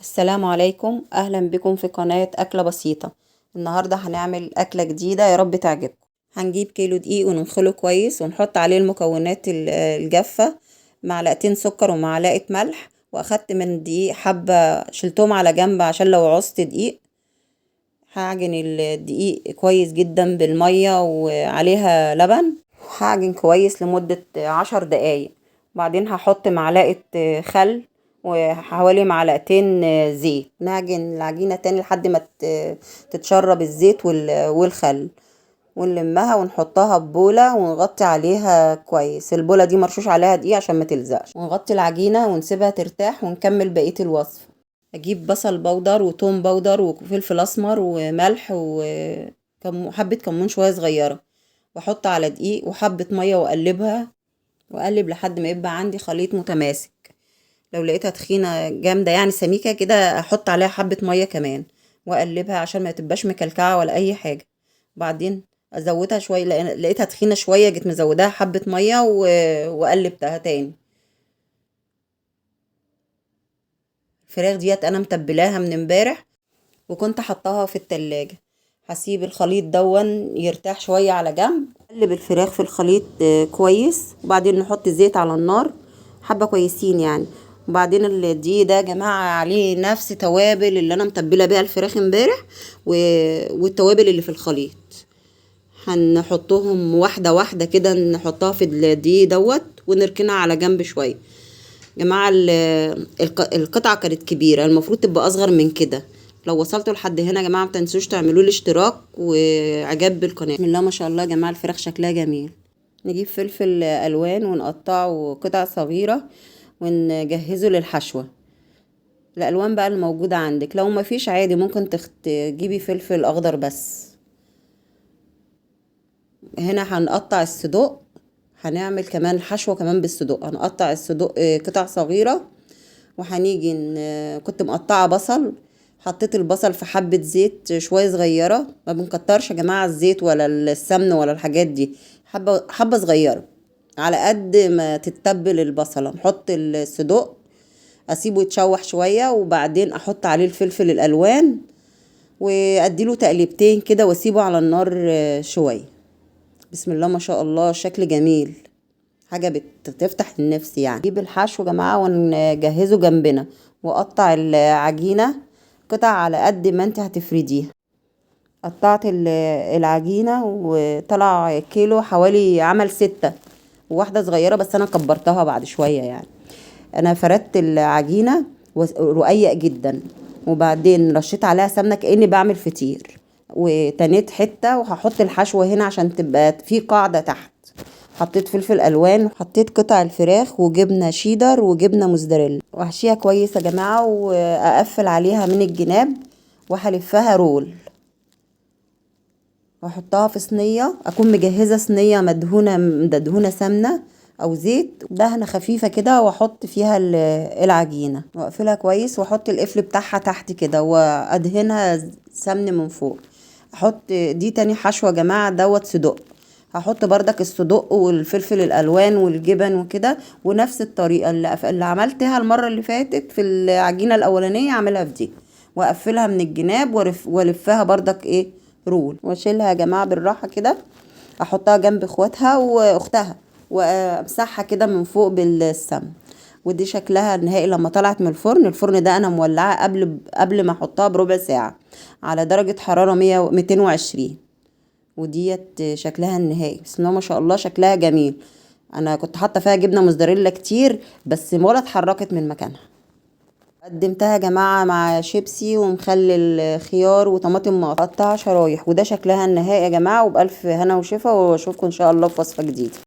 السلام عليكم، اهلا بكم في قناة اكلة بسيطة. النهاردة هنعمل اكلة جديدة يا رب تعجبكم. هنجيب كيلو دقيق وننخله كويس ونحط عليه المكونات الجافة، معلقتين سكر ومعلقة ملح، واخدت من الدقيق حبة شلتهم على جنب عشان لو عوزت دقيق. هعجن الدقيق كويس جدا بالمية وعليها لبن. هعجن كويس لمدة 10 دقايق. بعدين هحط معلقة خل وحوالي معلقتين زيت. نعجن العجينة تاني لحد ما تتشرب الزيت والخل، ونلمها ونحطها ببولة ونغطي عليها كويس. البولة دي مرشوش عليها دقيق عشان ما تلزقش، ونغطي العجينة ونسيبها ترتاح ونكمل بقية الوصفة. اجيب بصل بودر وتوم بودر وفلفل اسمر وملح وحبة كمون شوية صغيرة، واحط على دقيق وحبة مية واقلبها واقلب لحد ما يبقى عندي خليط متماسك. لو لقيتها تخينة جامدة يعني سميكة كده احط عليها حبة مية كمان واقلبها عشان ما تبقاش مكلكعة ولا اي حاجة. بعدين ازودها شوية، لقيتها تخينة شوية جيت مزودها حبة مية وقلبتها تاني. الفراخ ديت انا متبلاها من امبارح وكنت حطاها في التلاجة. هسيب الخليط دون يرتاح شوية على جنب. قلب الفراخ في الخليط كويس، وبعدين نحط زيت على النار حبة كويسين يعني. وبعدين الدقيق ده يا جماعة عليه نفس توابل اللي انا متبلة بيها الفراخ امبارح والتوابل اللي في الخليط. هنحطهم واحدة واحدة كده، نحطها في الدقيق دوت ونركنها على جنب شوية. جماعة القطعة كانت كبيرة، المفروض تبقى اصغر من كده. لو وصلتوا لحد هنا يا جماعة متنسوش تعملوا لي اشتراك واعجاب بالقناة. بسم الله ما شاء الله يا جماعة، الفراخ شكلها جميل. نجيب فلفل الوان ونقطعه قطع صغيرة ونجهزه للحشوة. الالوان بقى الموجودة عندك، لو ما فيش عادي ممكن تجيبي فلفل اخضر بس. هنا هنقطع الصدوق، هنعمل كمان حشوة كمان بالصدوق. هنقطع الصدوق قطع صغيرة، وهنيجي كنت مقطعة بصل. حطيت البصل في حبة زيت شوية صغيرة، ما بنكترش يا جماعة الزيت ولا السمن ولا الحاجات دي، حبة صغيرة على قد ما تتبل البصلة. نحط الصدوق اسيبه يتشوح شوية، وبعدين احط عليه الفلفل الالوان واديله تقليبتين كده واسيبه على النار شوية. بسم الله ما شاء الله، شكل جميل، حاجة بتفتح النفس يعني. نجيب الحشو يا جماعة ونجهزه جنبنا، وقطع العجينة قطع على قد ما انت هتفرديها. قطعت العجينة وطلع كيلو حوالي، عمل 6 وواحدة صغيرة بس انا كبرتها بعد شوية يعني. انا فردت العجينة رقيق جدا، وبعدين رشيت عليها سمنة كأني بعمل فطير، وتنيت حتة وهحط الحشوة هنا عشان تبقى في قاعدة تحت. حطيت فلفل الوان وحطيت قطع الفراخ وجبنه شيدر وجبنه موزاريلا، وهحشيها كويس يا جماعه واقفل عليها من الجناب وهلفها رول، واحطها في صينيه. اكون مجهزه صينيه مدهونه سمنه او زيت، دهنه خفيفه كده، واحط فيها العجينه واقفلها كويس، واحط القفل بتاعها تحت كده وادهنها سمن من فوق. احط دي تاني حشوه يا جماعه دوت صدق. هحط بردك الصدق والفلفل الالوان والجبن وكده، ونفس الطريقه اللي عملتها المره اللي فاتت في العجينه الاولانيه اعملها في دي، واقفلها من الجناب والفها بردك رول، واشيلها يا جماعه بالراحه كده. احطها جنب اخواتها واختها وامسحها كده من فوق بالسمن. ودي شكلها النهائي لما طلعت من الفرن. الفرن ده انا مولعاه قبل ما احطها بربع ساعه على درجه حراره 220. وديت شكلها النهائي. بسم الله ما شاء الله، شكلها جميل. انا كنت حاطه فيها جبنه موزاريلا كتير بس ولا اتحركت من مكانها. قدمتها يا جماعه مع شيبسي ومخلل خيار وطماطم مقطعه شرايح، وده شكلها النهائي يا جماعه. وبألف هنا وشفا، واشوفكم ان شاء الله في وصفه جديده.